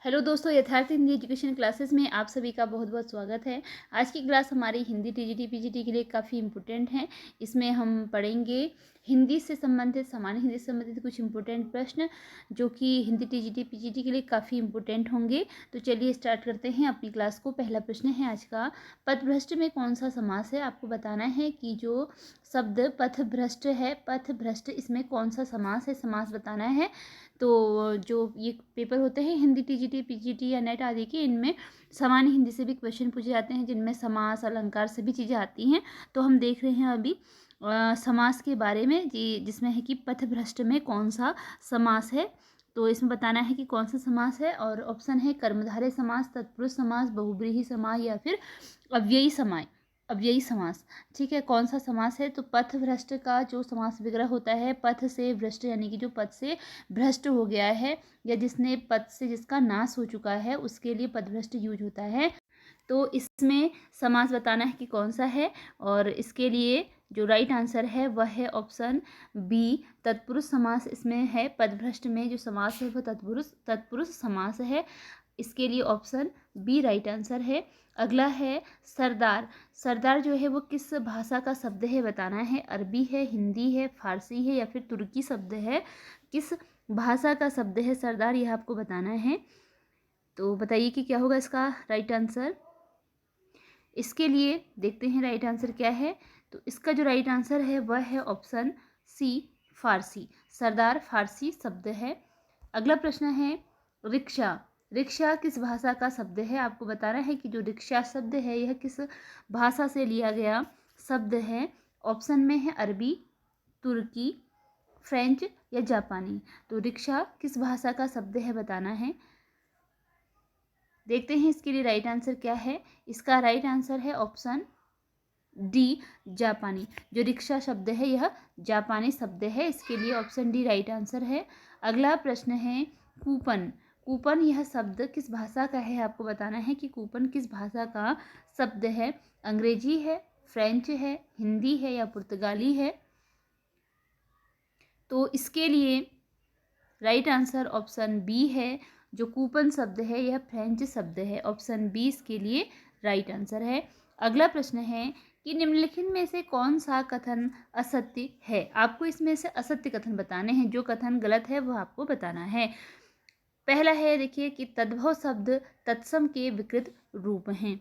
Hello दोस्तों, यथार्थ Hindi education classes में आप सभी का बहुत बहुत स्वागत है। आज की क्लास हमारी हिंदी टीजीटी पीजीटी के लिए काफ़ी इम्पोर्टेंट है। इसमें हम पढ़ेंगे हिंदी से संबंधित, सामान्य हिंदी से संबंधित कुछ इम्पोर्टेंट प्रश्न जो कि हिंदी टीजीटी पीजीटी के लिए काफ़ी इम्पोर्टेंट होंगे। तो चलिए स्टार्ट करते हैं अपनी क्लास को। पहला प्रश्न है आज का, पथभ्रष्ट में कौन सा समास है? आपको बताना है कि जो शब्द पथभ्रष्ट है, पथभ्रष्ट इसमें कौन सा समास है, समास बताना है। तो जो ये पेपर होते हैं हिंदी टीजीटी पीजीटी या नेट आदि के, इनमें सामान्य हिंदी से भी क्वेश्चन पूछे जाते हैं जिनमें समास, अलंकार सभी चीज़ें आती हैं। तो हम देख रहे हैं अभी समास के बारे में जिसमें है कि पथभ्रष्ट में कौन सा समास है। तो इसमें बताना है कि कौन सा समास है, और ऑप्शन है कर्मधारय समास, तत्पुरुष समास, बहुब्रीहि समास या फिर अव्ययी समास। अव्ययी समास, ठीक है। कौन सा समास है? तो पथभ्रष्ट का जो समास विग्रह होता है, पथ से भ्रष्ट यानी कि जो पथ से भ्रष्ट हो गया है या जिसने पद से जिसका नाश हो चुका है, उसके लिए पदभ्रष्ट यूज होता है। तो इसमें समास बताना है कि कौन सा है, और इसके लिए जो राइट आंसर है वह है ऑप्शन बी, तत्पुरुष समास इसमें है। पदभ्रष्ट में जो समास है वह तत्पुरुष समास है। इसके लिए ऑप्शन बी राइट आंसर है। अगला है सरदार। सरदार जो है वो किस भाषा का शब्द है बताना है। अरबी है, हिंदी है, फारसी है या फिर तुर्की शब्द है। किस भाषा का शब्द है सरदार, यह आपको बताना है। तो बताइए कि क्या होगा इसका राइट आंसर। इसके लिए देखते हैं राइट आंसर क्या है। तो इसका जो राइट आंसर है वह है ऑप्शन सी, फारसी। सरदार फारसी शब्द है। अगला प्रश्न है रिक्शा। रिक्शा किस भाषा का शब्द है? आपको बताना है कि जो रिक्शा शब्द है यह किस भाषा से लिया गया शब्द है। ऑप्शन में है अरबी, तुर्की, फ्रेंच या जापानी। तो रिक्शा किस भाषा का शब्द है बताना है। देखते हैं इसके लिए राइट आंसर क्या है। इसका राइट आंसर है ऑप्शन डी, जापानी। जो रिक्शा शब्द है यह जापानी शब्द है, इसके लिए ऑप्शन डी राइट आंसर है। अगला प्रश्न है कूपन। कूपन यह शब्द किस भाषा का है? आपको बताना है कि कूपन किस भाषा का शब्द है। अंग्रेजी है, फ्रेंच है, हिंदी है या पुर्तगाली है। तो इसके लिए राइट आंसर ऑप्शन बी है। जो कूपन शब्द है यह फ्रेंच शब्द है। ऑप्शन बी इसके लिए राइट आंसर है। अगला प्रश्न है कि निम्नलिखित में से कौन सा कथन असत्य है? आपको इसमें से असत्य कथन बताने हैं। जो कथन गलत है वह आपको बताना है। पहला है, देखिए कि तद्भव शब्द तत्सम के विकृत रूप हैं।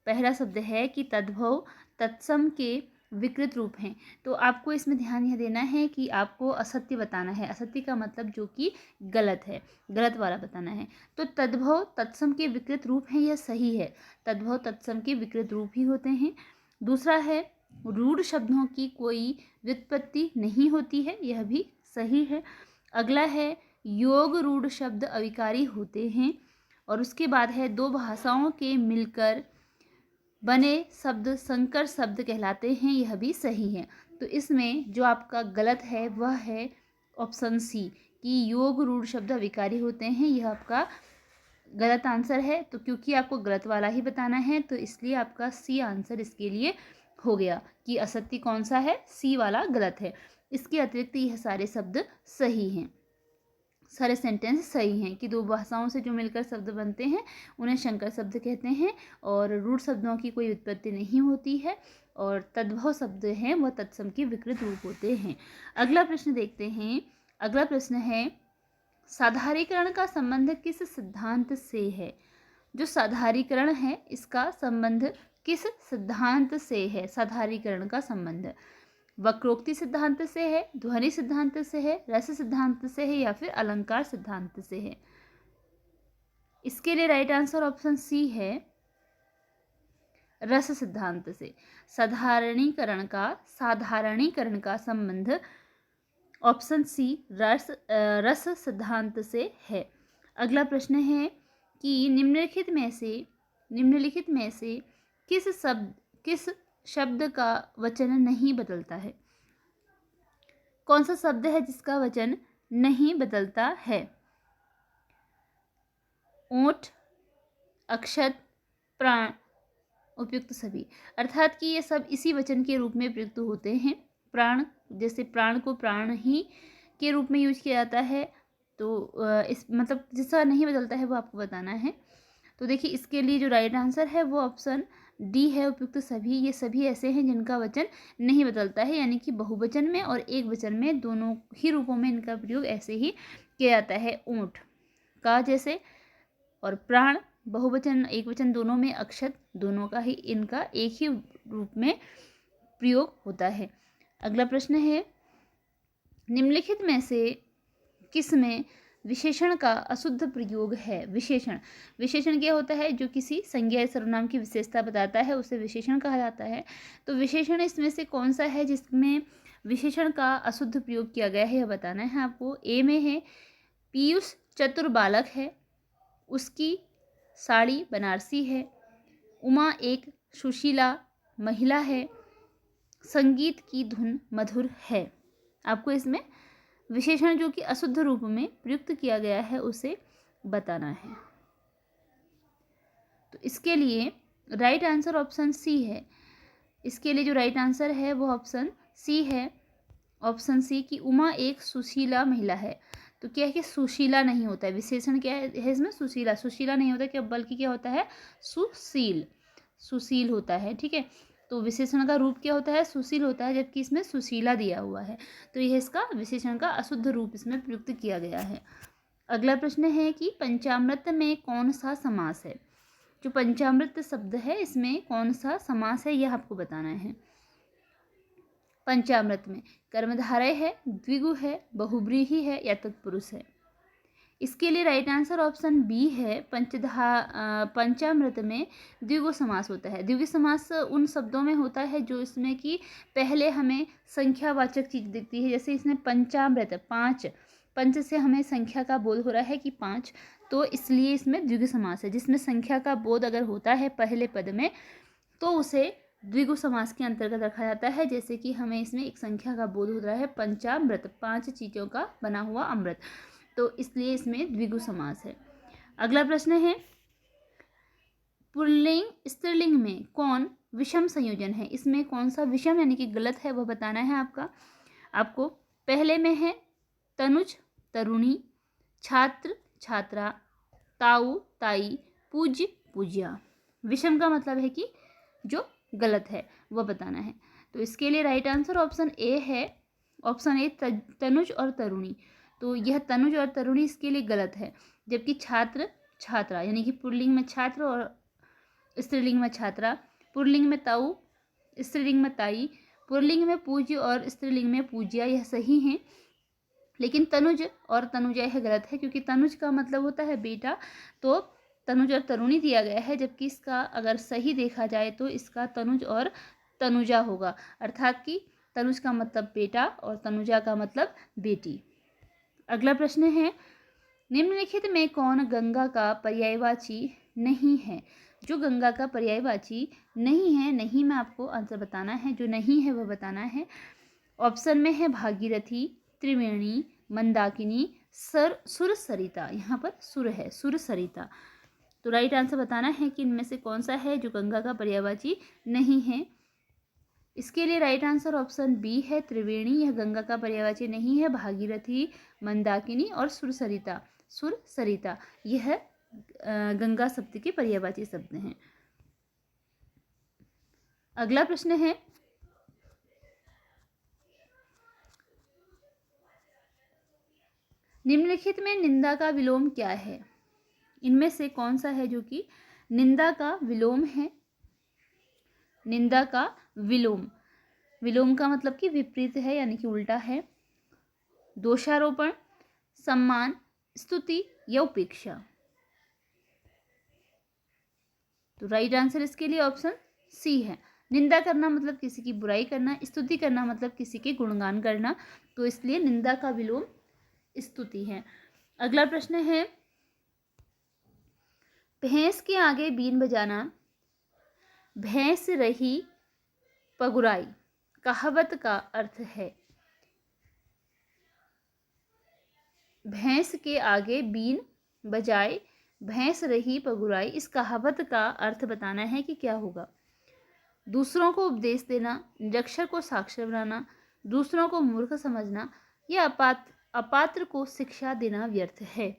पहला शब्द है कि तद्भव तत्सम के विकृत रूप हैं। तो आपको इसमें ध्यान यह देना है कि आपको असत्य बताना है। असत्य का मतलब जो कि गलत है, गलत वाला बताना है। तो तद्भव तत्सम के विकृत रूप हैं, यह सही है। तद्भव तत्सम के विकृत रूप ही होते हैं। दूसरा है रूढ़ शब्दों की कोई व्युत्पत्ति नहीं होती है, यह भी सही है। अगला है योग रूढ़ शब्द अविकारी होते हैं। और उसके बाद है दो भाषाओं के मिलकर बने शब्द संकर शब्द कहलाते हैं, यह भी सही है। तो इसमें जो आपका गलत है वह है ऑप्शन सी, कि योग रूढ़ शब्द अविकारी होते हैं, यह आपका गलत आंसर है। तो क्योंकि आपको गलत वाला ही बताना है तो इसलिए आपका सी आंसर इसके लिए हो गया कि असत्य कौन सा है, सी वाला गलत है। इसके अतिरिक्त यह सारे शब्द सही हैं, सारे सेंटेंस सही हैं कि दो भाषाओं से जो मिलकर शब्द बनते हैं उन्हें संकर शब्द कहते हैं, और रूढ़ शब्दों की कोई उत्पत्ति नहीं होती है, और तद्भव शब्द हैं वह तत्सम के विकृत रूप होते हैं। अगला प्रश्न देखते हैं। अगला प्रश्न है साधारीकरण का संबंध किस सिद्धांत से है? जो साधारीकरण है इसका संबंध किस सिद्धांत से है? साधारीकरण का संबंध वक्रोक्ति सिद्धांत से है, ध्वनि सिद्धांत से है, रस सिद्धांत से है या फिर अलंकार सिद्धांत से है। इसके लिए राइट आंसर ऑप्शन सी है, रस सिद्धांत से। साधारणीकरण का संबंध ऑप्शन सी रस सिद्धांत से है। अगला प्रश्न है कि निम्नलिखित में से किस शब्द का वचन नहीं बदलता है? कौन सा शब्द है जिसका वचन नहीं बदलता है? ओठ, अक्षत, प्राण, उपयुक्त सभी। अर्थात कि ये सब इसी वचन के रूप में प्रयुक्त होते हैं। प्राण, जैसे प्राण को प्राण ही के रूप में यूज किया जाता है। तो इस मतलब जिसका नहीं बदलता है वो आपको बताना है। तो देखिए इसके लिए जो राइट आंसर है वो ऑप्शन डी है, उपयुक्त सभी। ये सभी ऐसे हैं जिनका वचन नहीं बदलता है, यानी कि बहुवचन में और एक वचन में दोनों ही रूपों में इनका प्रयोग ऐसे ही किया जाता है। ऊंट का जैसे, और प्राण बहुवचन एक वचन दोनों में, अक्षत दोनों का ही इनका एक ही रूप में प्रयोग होता है। अगला प्रश्न है, निम्नलिखित में से किस में विशेषण का अशुद्ध प्रयोग है? विशेषण, विशेषण क्या होता है? जो किसी संज्ञा या सर्वनाम की विशेषता बताता है उसे विशेषण कहा जाता है। तो विशेषण इसमें से कौन सा है जिसमें विशेषण का अशुद्ध प्रयोग किया गया है, यह बताना है आपको। ए में है, पीयूष चतुर बालक है, उसकी साड़ी बनारसी है, उमा एक सुशीला महिला है, संगीत की धुन मधुर है। आपको इसमें विशेषण जो कि अशुद्ध रूप में प्रयुक्त किया गया है उसे बताना है। तो इसके लिए राइट आंसर ऑप्शन सी है। इसके लिए जो राइट आंसर है वो ऑप्शन सी है, ऑप्शन सी कि उमा एक सुशीला महिला है। तो क्या है कि सुशीला नहीं होता है, विशेषण क्या है इसमें? सुशीला। सुशीला नहीं होता क्या, बल्कि क्या होता है? सुशील, सुशील होता है। ठीक है, तो विशेषण का रूप क्या होता है? सुशील होता है, जबकि इसमें सुशीला दिया हुआ है। तो यह इसका विशेषण का अशुद्ध रूप इसमें प्रयुक्त किया गया है। अगला प्रश्न है कि पंचामृत में कौन सा समास है? जो पंचामृत शब्द है इसमें कौन सा समास है यह आपको बताना है। पंचामृत में कर्मधारय है, द्विगु है, बहुब्रीहि है या तत्पुरुष है? इसके लिए राइट आंसर ऑप्शन बी है। पंचामृत में द्विगु समास होता है। द्विगु समास उन शब्दों में होता है जो इसमें कि पहले हमें संख्यावाचक चीज दिखती है। जैसे इसमें पंचामृत, पाँच, पंच से हमें संख्या का बोध हो रहा है कि पाँच, तो इसलिए इसमें द्विगु समास है। जिसमें संख्या का बोध अगर होता है पहले पद में तो उसे द्विगु समास के अंतर्गत रखा जाता है। जैसे कि हमें इसमें एक संख्या का बोध हो रहा है, पंचामृत, पांच चीजों का बना हुआ अमृत, तो इसलिए इसमें द्विगु समास है। अगला प्रश्न है, पुल्लिंग स्त्रीलिंग में कौन विषम संयोजन है? इसमें कौन सा विषम यानी कि गलत है वह बताना है आपको। पहले में है तनुज तरुणी, छात्र छात्रा, ताऊ ताई, पूज्य पूज्या। विषम का मतलब है कि जो गलत है वह बताना है। तो इसके लिए राइट आंसर ऑप्शन ए है, ऑप्शन ए तनुज और तरुणी। तो यह तनुज और तरुणी इसके लिए गलत है, जबकि छात्र छात्रा यानी कि पुल्लिंग में छात्र और स्त्रीलिंग में छात्रा, पुल्लिंग में ताऊ, स्त्रीलिंग में ताई, पुल्लिंग में पूज्य और स्त्रीलिंग में पूज्या, यह सही है। लेकिन तनुज और तनुजा यह गलत है, क्योंकि तनुज का मतलब होता है बेटा, तो तनुज और तरुणी दिया गया है, जबकि इसका अगर सही देखा जाए तो इसका तनुज और तनुजा होगा, अर्थात कि तनुज का मतलब बेटा और तनुजा का मतलब बेटी। अगला प्रश्न है, निम्नलिखित में कौन गंगा का पर्यायवाची नहीं है? जो गंगा का पर्यायवाची नहीं है, नहीं में आपको आंसर बताना है, जो नहीं है वह बताना है। ऑप्शन में है भागीरथी, त्रिवेणी, मंदाकिनी, सुर सरिता। यहाँ पर सुर है, सुर सरिता। तो राइट आंसर बताना है कि इनमें से कौन सा है जो गंगा का पर्यायवाची नहीं है। इसके लिए राइट आंसर ऑप्शन बी है, त्रिवेणी, यह गंगा का पर्यायवाची नहीं है। भागीरथी, मंदाकिनी और सुर सरिता, सुर सरिता यह गंगा शब्द के पर्यायवाची शब्द हैं। अगला प्रश्न है, निम्नलिखित में निंदा का विलोम क्या है? इनमें से कौन सा है जो कि निंदा का विलोम है? निंदा का विलोम, विलोम का मतलब कि विपरीत है यानी कि उल्टा है। दोषारोपण, सम्मान, स्तुति या उपेक्षा। तो राइट आंसर इसके लिए ऑप्शन सी है। निंदा करना मतलब किसी की बुराई करना, स्तुति करना मतलब किसी के गुणगान करना, तो इसलिए निंदा का विलोम स्तुति है। अगला प्रश्न है, भैंस के आगे बीन बजाना, भैंस रही पगुराई, कहावत का अर्थ है। भैंस के आगे बीन बजाए, भैंस रही पगुराई, इस कहावत का अर्थ बताना है कि क्या होगा। दूसरों को उपदेश देना, निरक्षर को साक्षर बनाना, दूसरों को मूर्ख समझना या अपात्र को शिक्षा देना व्यर्थ है।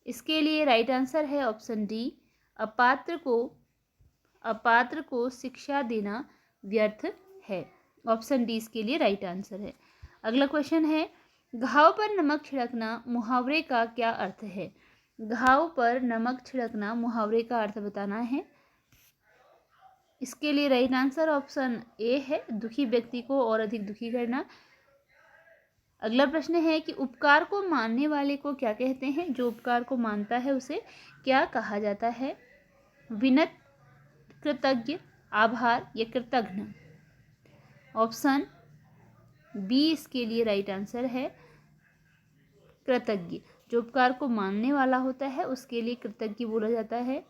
इसके लिए राइट आंसर है ऑप्शन डी, अपात्र को शिक्षा देना व्यर्थ है। ऑप्शन डी इसके लिए राइट आंसर है। अगला क्वेश्चन है, घाव पर नमक छिड़कना मुहावरे का क्या अर्थ है? घाव पर नमक छिड़कना मुहावरे का अर्थ बताना है। इसके लिए राइट आंसर ऑप्शन ए है, दुखी व्यक्ति को और अधिक दुखी करना। अगला प्रश्न है कि उपकार को मानने वाले को क्या कहते हैं? जो उपकार को मानता है उसे क्या कहा जाता है? विनत, कृतज्ञ, आभार या कृतघ्न? ऑप्शन बी इसके लिए राइट आंसर है, कृतज्ञ। जो उपकार को मानने वाला होता है उसके लिए कृतज्ञ बोला जाता है।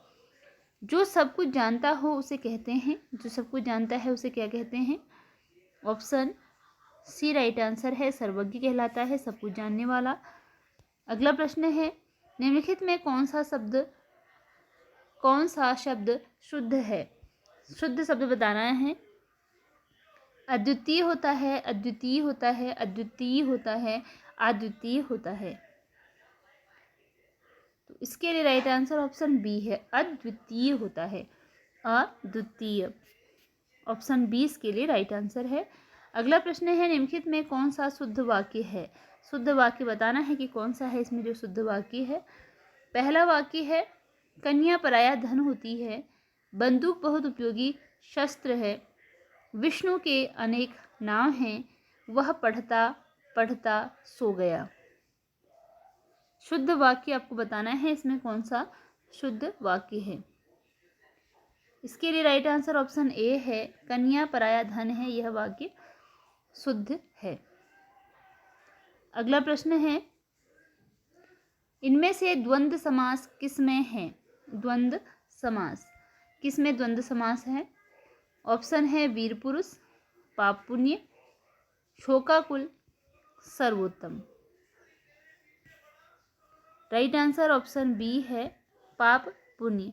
जो सब कुछ जानता हो उसे कहते हैं, जो सब कुछ जानता है उसे क्या कहते हैं? ऑप्शन सी राइट आंसर है, सर्वज्ञ कहलाता है, सब कुछ जानने वाला। अगला प्रश्न है, निम्नलिखित में कौन सा शब्द शुद्ध है? शुद्ध शब्द बताना है। अद्वितीय होता है, अद्वितीय होता है, अद्वितीय होता है, अद्वितीय होता है। तो इसके लिए राइट आंसर ऑप्शन बी है, अद्वितीय होता है, अद्वितीय। ऑप्शन बी इसके लिए राइट आंसर है। अगला प्रश्न है, निम्नलिखित में कौन सा शुद्ध वाक्य है? शुद्ध वाक्य बताना है कि कौन सा है इसमें जो शुद्ध वाक्य है। पहला वाक्य है, कन्या पराया धन होती है, बंदूक बहुत उपयोगी शस्त्र है, विष्णु के अनेक नाम हैं, वह पढ़ता पढ़ता सो गया। शुद्ध वाक्य आपको बताना है, इसमें कौन सा शुद्ध वाक्य है। इसके लिए राइट आंसर ऑप्शन ए है, कन्या पराया धन है, यह वाक्य शुद्ध है। अगला प्रश्न है, इनमें से द्वंद्व समास किसमें है? द्वंद्व समास किसमें द्वंद्व समास है? ऑप्शन है वीर पुरुष, पाप पुण्य, शोकाकुल, सर्वोत्तम। राइट आंसर ऑप्शन बी है, पाप पुण्य।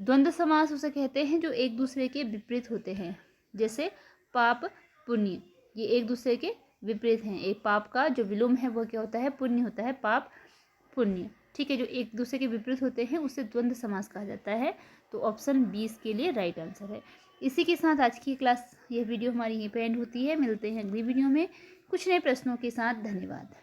द्वंद्व समास उसे कहते हैं जो एक दूसरे के विपरीत होते हैं, जैसे पाप पुण्य, ये एक दूसरे के विपरीत हैं। एक पाप का जो विलोम है वह क्या होता है? पुण्य होता है, पाप पुण्य। ठीक है, जो एक दूसरे के विपरीत होते हैं उसे द्वंद्व समास कहा जाता है। तो ऑप्शन बी इसके लिए राइट आंसर है। इसी के साथ आज की क्लास, यह वीडियो हमारी यहीं पे एंड होती है। मिलते हैं अगली वीडियो में कुछ नए प्रश्नों के साथ। धन्यवाद।